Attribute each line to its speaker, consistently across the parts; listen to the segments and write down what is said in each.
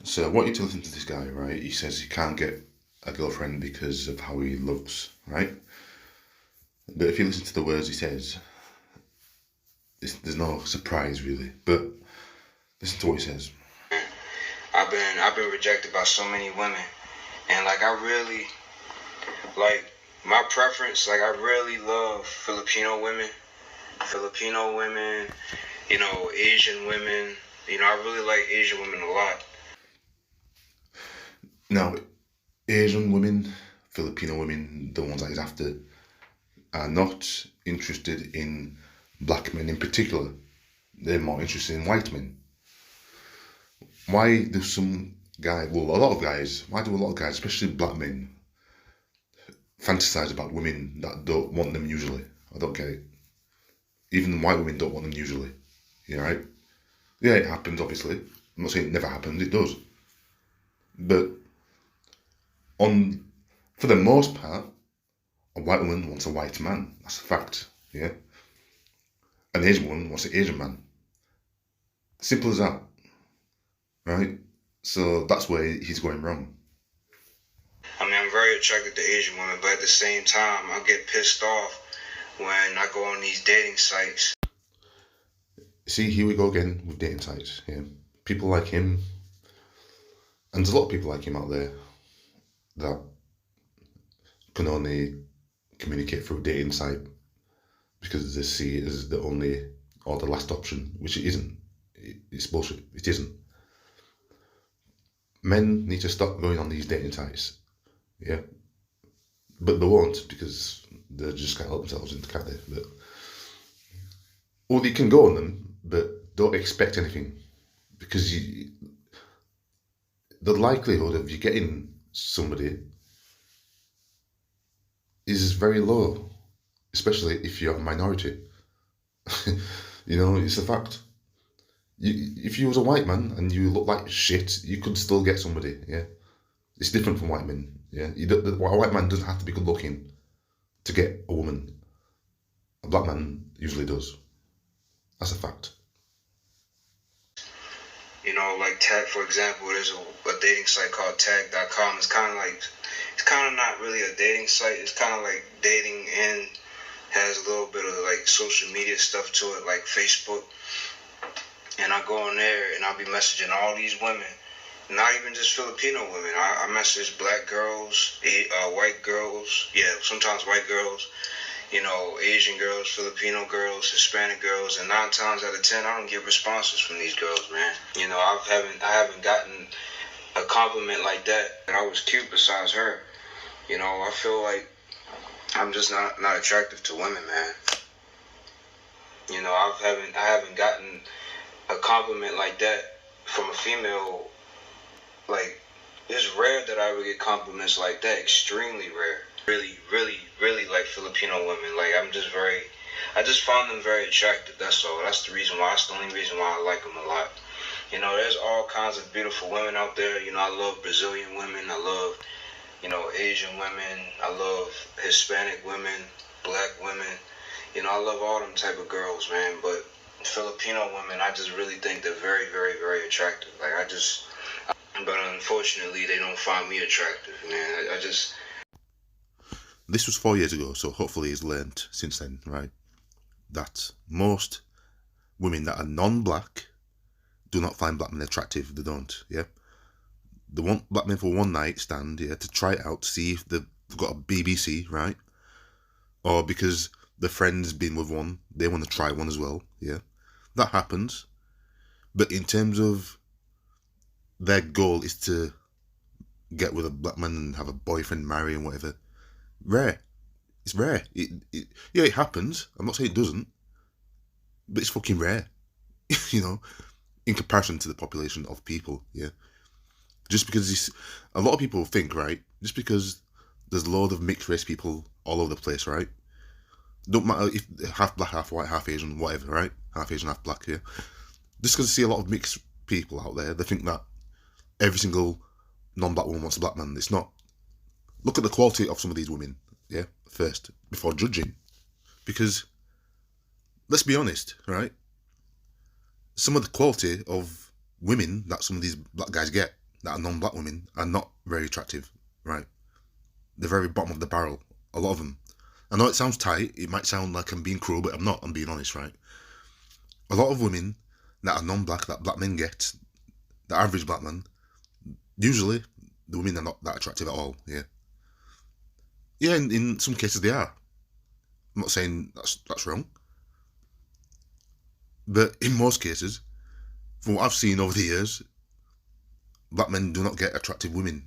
Speaker 1: So I want you to listen to this guy, right? He says he can't get a girlfriend because of how he looks, right? But if you listen to the words he says, there's no surprise really. But listen to what he says. I've been rejected by so many women, and like I really like my preference. Like I really love Filipino women, Asian women. I really like Asian women a lot. Now, Asian women, Filipino women, the ones that he's after, are not interested in black men in particular. They're more interested in white men. Why do some guys, well, a lot of guys, why do a lot of guys, especially black men, fantasize about women that don't want them usually? I don't get it. Even white women don't want them usually. Yeah, right? Yeah, it happens, obviously. I'm not saying it never happens, it does. But for the most part, a white woman wants a white man. That's a fact. Yeah. An Asian woman wants an Asian man. Simple as that. Right? So that's where he's going wrong. I mean, I'm very attracted to Asian women, but at the same time, I get pissed off when I go on these dating sites. See, here we go again with dating sites. Yeah. People like him, and there's a lot of people like him out there that can only communicate through a dating site because they see it as the only or the last option, which it isn't. It's bullshit. It isn't. Men need to stop going on these dating sites. Yeah. But they won't because they just can't help themselves into, can't they? But, well, they can go on them, but don't expect anything because the likelihood of you getting somebody is very low, especially if you're a minority. It's a fact. If you was a white man and you look like shit, you could still get somebody. Yeah, it's different from white men. Yeah, a white man doesn't have to be good looking to get a woman. A black man usually does. That's a fact. Like Tag, for example, there's a dating site called Tag.com. It's kind of not really a dating site. It's kind of like dating and has a little bit of like social media stuff to it, like Facebook. And I go on there and I'll be messaging all these women, not even just Filipino women. I message black girls, white girls, yeah, sometimes white girls, Asian girls, Filipino girls, Hispanic girls, and 9 times out of 10, I don't get responses from these girls, man. I haven't gotten a compliment like that. And I was cute besides her. I feel like I'm just not attractive to women, man. I haven't gotten a compliment like that from a female. Like, it's rare that I ever get compliments like that. Extremely rare. Really, really, really like Filipino women. Like, I just find them very attractive. That's all. That's the reason why. That's the only reason why I like them a lot. There's all kinds of beautiful women out there. I love Brazilian women. I love, Asian women. I love Hispanic women, black women. I love all them type of girls, man. But Filipino women, I just really think they're very, very, very attractive. But unfortunately, they don't find me attractive, man. I just. This was 4 years ago, so hopefully he's learned since then, right? That most women that are non-black do not find black men attractive. They don't, yeah? They want black men for one night stand, yeah, to try it out, to see if they've got a BBC, right? Or because their friend's been with one, they want to try one as well, yeah? That happens. But in terms of their goal is to get with a black man and have a boyfriend, marry and whatever, rare. It's rare. Yeah, it happens. I'm not saying it doesn't, but it's fucking rare. In comparison to the population of people, yeah. Just because a lot of people think, right, just because there's a load of mixed race people all over the place, right? Don't matter if half black, half white, half Asian, whatever, right? Half Asian, half black, yeah. Just because I see a lot of mixed people out there, they think that every single non-black woman wants a black man. It's not. Look at the quality of some of these women, yeah, first, before judging. Because, let's be honest, right? Some of the quality of women that some of these black guys get,
Speaker 2: that are non-black women are not very attractive, right? They're very bottom of the barrel, a lot of them. I know it sounds tight, it might sound like I'm being cruel, but I'm not, I'm being honest, right? A lot of women that are non-black, that black men get, the average black man, usually the women are not that attractive at all, yeah. Yeah, in some cases they are. I'm not saying that's wrong. But in most cases, from what I've seen over the years, black men do not get attractive women.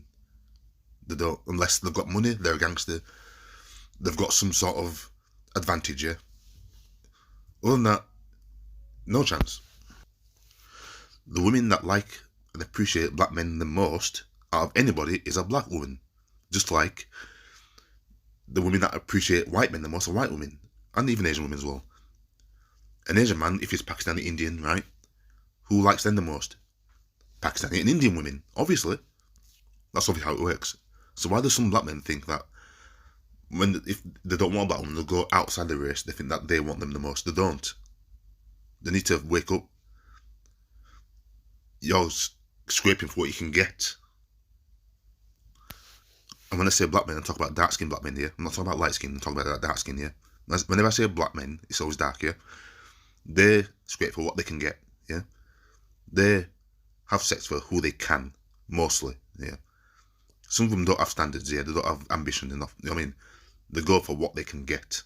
Speaker 2: They don't, unless they've got money, they're a gangster, they've got some sort of advantage, yeah. Other than that, no chance. The women that like and appreciate black men the most out of anybody is a black woman. Just like the women that appreciate white men the most are white women. And even Asian women as well. An Asian man, if he's Pakistani Indian, right? Who likes them the most? Pakistani and Indian women, obviously. That's obviously how it works. So why do some black men think that if they don't want a black woman, they'll go outside the race, they think that they want them the most? They don't. They need to wake up. You're scraping for what you can get. And when I say black men, I'm talking about dark skinned black men here. I'm not talking about light skin, I'm talking about dark skin here. Whenever I say black men, it's always dark, yeah? They scrape for what they can get, yeah? They have sex for who they can, mostly, yeah? Some of them don't have standards, yeah? They don't have ambition enough, you know what I mean? They go for what they can get,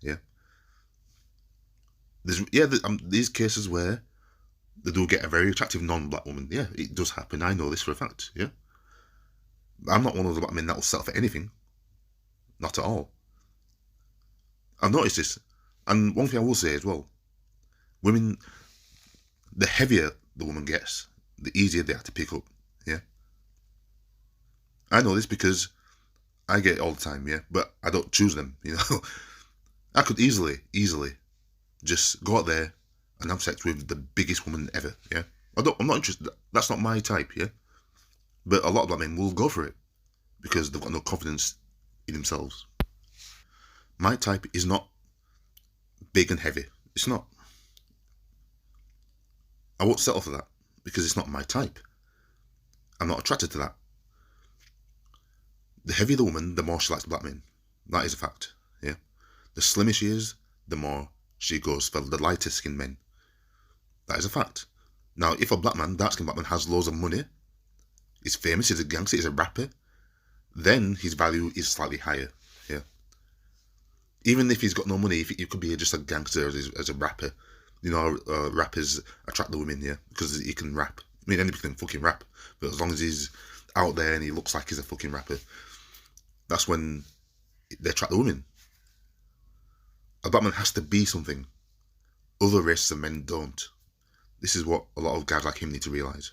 Speaker 2: yeah? These cases where they do get a very attractive non-black woman, yeah, it does happen. I know this for a fact, yeah? I'm not one of the black men that will settle for anything. Not at all. I've noticed this. And one thing I will say as well, women, the heavier the woman gets, the easier they are to pick up, yeah? I know this because I get it all the time, yeah? But I don't choose them, you know? I could easily just go out there and have sex with the biggest woman ever, yeah? I'm not interested. That's not my type, yeah? But a lot of black men will go for it because they've got no confidence in themselves. My type is not big and heavy. It's not. I won't settle for that because it's not my type. I'm not attracted to that. The heavier the woman, the more she likes black men. That is a fact, yeah? The slimmer she is, the more she goes for the lighter skinned men. That is a fact. Now, if a black man, dark skinned black man, has loads of money, is famous, he's a gangster, he's a rapper, then his value is slightly higher, yeah? Even if he's got no money, if he could be just a gangster as a rapper, you know, rappers attract the women, yeah, because he can rap. I mean, anybody can fucking rap, but as long as he's out there and he looks like he's a fucking rapper, that's when they attract the women. A black man has to be something. Other races of men don't. This is what a lot of guys like him need to realise.